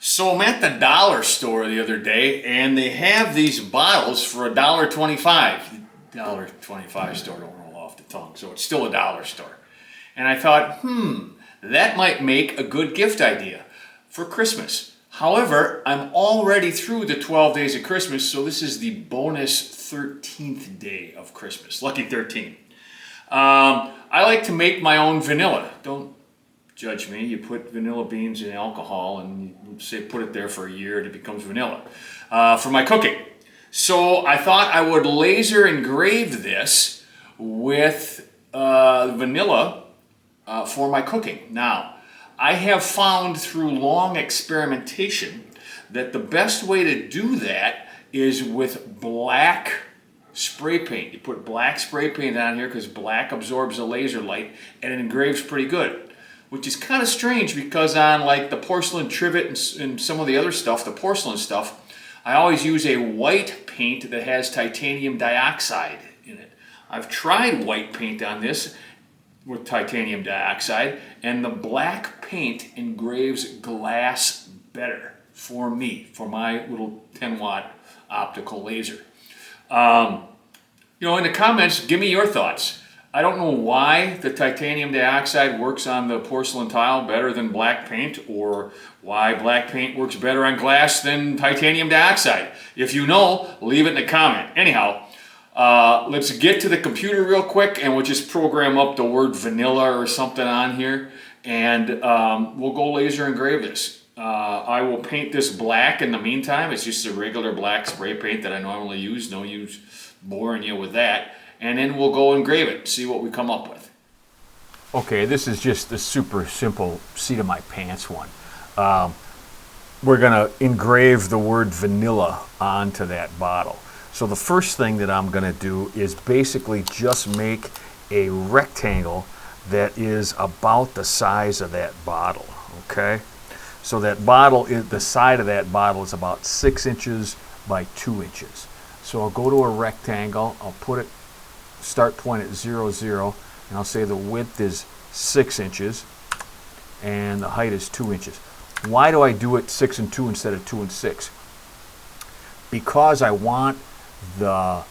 So I'm at the dollar store the other day, and they have these bottles for $1.25. $1.25 store don't roll off the tongue, so it's still a dollar store. And I thought, that might make a good gift idea for Christmas. However, I'm already through the 12 days of Christmas, so this is the bonus 13th day of Christmas. Lucky 13. I like to make my own vanilla. Don't judge me. You put vanilla beans in alcohol and you say put it there for a year and it becomes vanilla for my cooking. So I thought I would laser engrave this with vanilla for my cooking. Now, I have found through long experimentation that the best way to do that is with black spray paint. You put black spray paint on here because black absorbs the laser light and it engraves pretty good. Which is kind of strange because on like the porcelain trivet and some of the other stuff, the porcelain stuff, I always use a white paint that has titanium dioxide in it. I've tried white paint on this with titanium dioxide, and the black paint engraves glass better for me, for my little 10-watt optical laser. In the comments, give me your thoughts. I don't know why the titanium dioxide works on the porcelain tile better than black paint, or why black paint works better on glass than titanium dioxide. If you know, leave it in the comment. Anyhow, let's get to the computer real quick and we'll just program up the word vanilla or something on here, and we'll go laser engrave this. I will paint this black in the meantime. It's just a regular black spray paint that I normally use. No use boring you with that. And then we'll go engrave it, see what we come up with. Okay, this is just the super simple seat of my pants one. We're going to engrave the word vanilla onto that bottle. So the first thing that I'm going to do is basically just make a rectangle that is about the size of that bottle, okay? So that bottle, the side of that bottle is about 6 inches by 2 inches. So I'll go to a rectangle, I'll put it, start point at 0, 0, and I'll say the width is 6 inches and the height is 2 inches. Why do I do it 6 and 2 instead of 2 and 6? Because I want the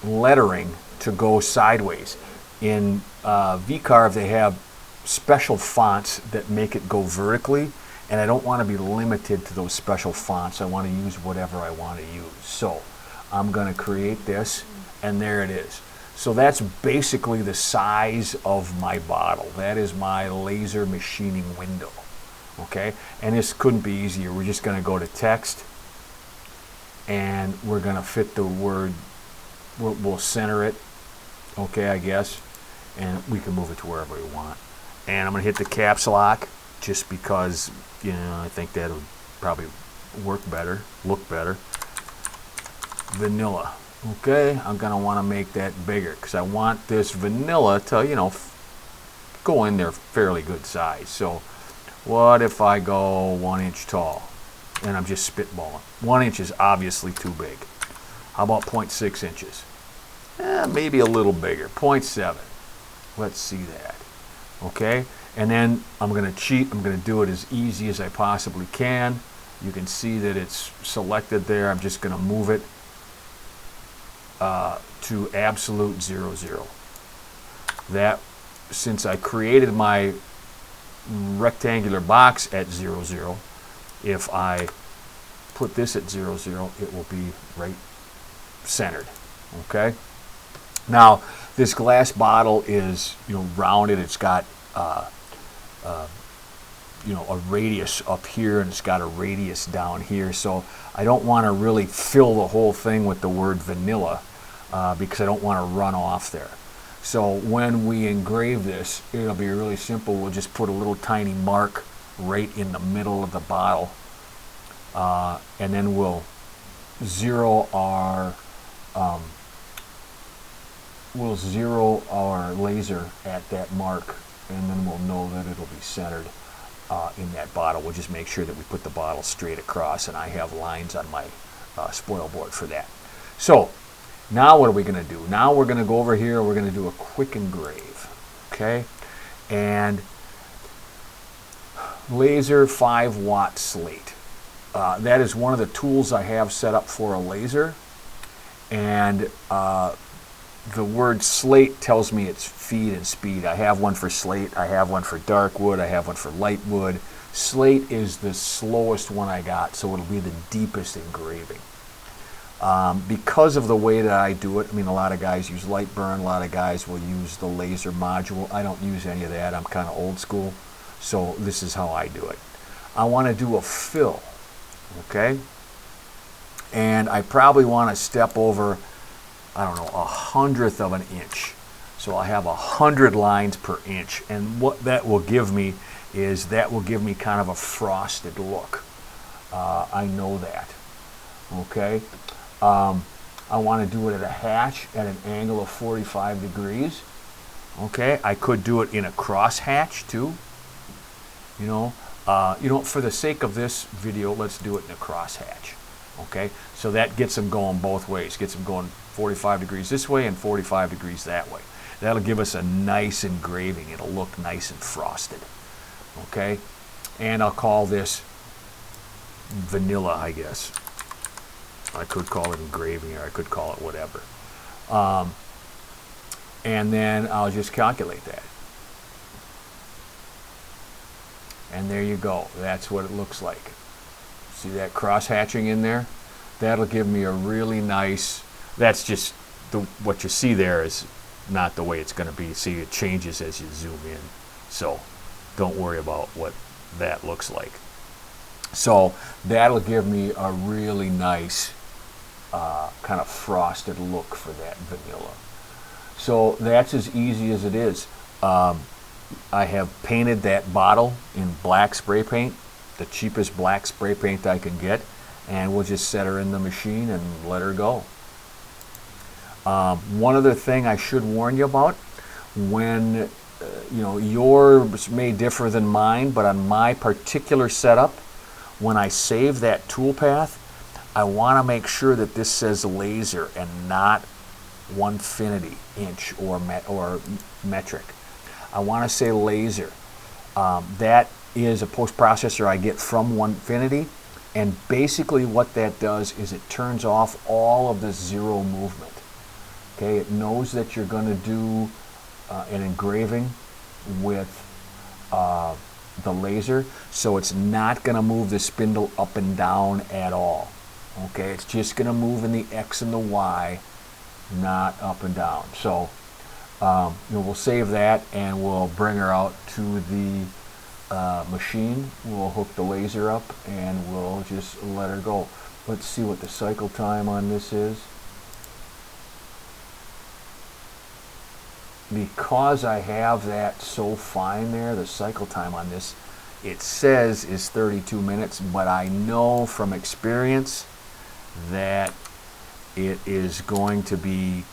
lettering to go sideways. In V-Carve they have special fonts that make it go vertically, and I don't want to be limited to those special fonts. I want to use whatever I want to use. So I'm going to create this, and there it is. So that's basically the size of my bottle. That is my laser machining window. Okay, and this couldn't be easier. We're just going to go to text, and we're going to fit the word. We'll center it. Okay, I guess, and we can move it to wherever we want. And I'm going to hit the caps lock just because I think that'll probably work better, look better. Vanilla. Okay, I'm going to want to make that bigger because I want this vanilla to, go in there fairly good size. So what if I go 1 inch tall? And I'm just spitballing. 1 inch is obviously too big. How about 0.6 inches? Maybe a little bigger, 0.7. Let's see that. Okay, and then I'm going to cheat. I'm going to do it as easy as I possibly can. You can see that it's selected there. I'm just going to move it to absolute 0, 0. That, since I created my rectangular box at 0, 0, if I put this at 0, 0, it will be right centered. Okay. Now this glass bottle is rounded. It's got a radius up here, and it's got a radius down here. So I don't want to really fill the whole thing with the word vanilla because I don't want to run off there. So when we engrave this, it'll be really simple. We'll just put a little tiny mark right in the middle of the bottle, and then we'll zero our laser at that mark, and then we'll know that it'll be centered in that bottle. We'll just make sure that we put the bottle straight across, and I have lines on my spoil board for that. So now what are we going to do? Now we're going to go over here, we're going to do a quick engrave. Okay, and laser 5-watt slate. that is one of the tools I have set up for a laser. And the word slate tells me it's feed and speed. I have one for slate, I have one for dark wood, I have one for light wood. Slate is the slowest one I got, so it'll be the deepest engraving. Because of the way that I do it, I mean, a lot of guys use light burn, a lot of guys will use the laser module. I don't use any of that, I'm kind of old school, so this is how I do it. I want to do a fill, okay? And I probably want to step over, I don't know, 1/100th of an inch. So I have 100 lines per inch, and what that will give me is that will give me kind of a frosted look. I know that, okay? I want to do it at a hatch at an angle of 45 degrees, okay? I could do it in a cross hatch too, you know. For the sake of this video, let's do it in a cross hatch, okay? So that gets them going both ways, gets them going 45 degrees this way and 45 degrees that way. That'll give us a nice engraving. It'll look nice and frosted, okay? And I'll call this vanilla, I guess. I could call it engraving, or I could call it whatever. And then I'll just calculate that. And there you go. That's what it looks like. See that cross hatching in there? That'll give me a really nice, that's just what you see there is not the way it's going to be. See, it changes as you zoom in. So don't worry about what that looks like. So that'll give me a really nice kind of frosted look for that vanilla. So that's as easy as it is. I have painted that bottle in black spray paint, the cheapest black spray paint I can get, and we'll just set her in the machine and let her go. One other thing I should warn you about, when yours may differ than mine, but on my particular setup, when I save that toolpath, I want to make sure that this says laser and not 1/infinity inch or metric. I want to say laser. That is a post-processor I get from 1/infinity, and basically what that does is it turns off all of the zero movement. Okay, it knows that you're going to do an engraving with the laser, so it's not going to move the spindle up and down at all. Okay, it's just going to move in the X and the Y, not up and down. So we'll save that and we'll bring her out to the machine. We'll hook the laser up and we'll just let her go. Let's see what the cycle time on this is. Because I have that so fine there, the cycle time on this, it says is 32 minutes, but I know from experience that it is going to be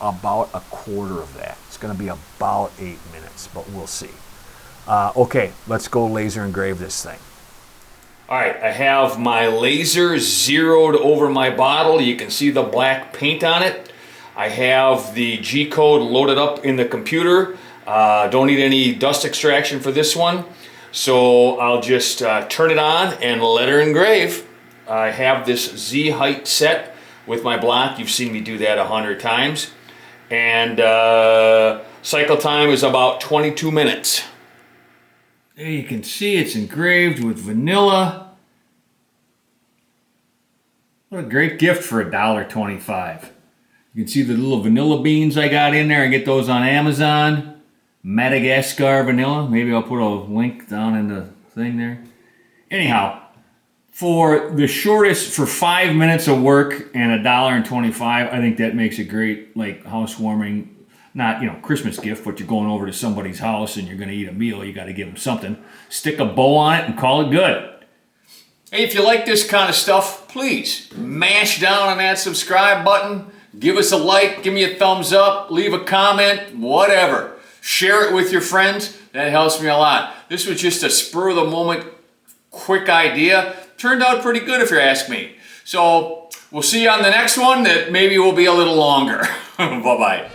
about a quarter of that. It's going to be about 8 minutes, but we'll see. Okay, let's go laser engrave this thing. All right, I have my laser zeroed over my bottle. You can see the black paint on it. I have the G-code loaded up in the computer. Don't need any dust extraction for this one. So I'll just turn it on and let her engrave. I have this Z height set with my block. You've seen me do that 100 times. And cycle time is about 22 minutes. There you can see it's engraved with vanilla. What a great gift for $1.25. You can see the little vanilla beans I got in there. I get those on Amazon. Madagascar vanilla. Maybe I'll put a link down in the thing there. Anyhow, for the shortest, for 5 minutes of work and $1.25, I think that makes a great housewarming, not Christmas gift, but you're going over to somebody's house and you're going to eat a meal. You got to give them something. Stick a bow on it and call it good. Hey, if you like this kind of stuff, please mash down on that subscribe button. Give us a like, give me a thumbs up, leave a comment, whatever. Share it with your friends. That helps me a lot. This was just a spur of the moment, quick idea. Turned out pretty good if you ask me. So we'll see you on the next one that maybe will be a little longer. Bye-bye.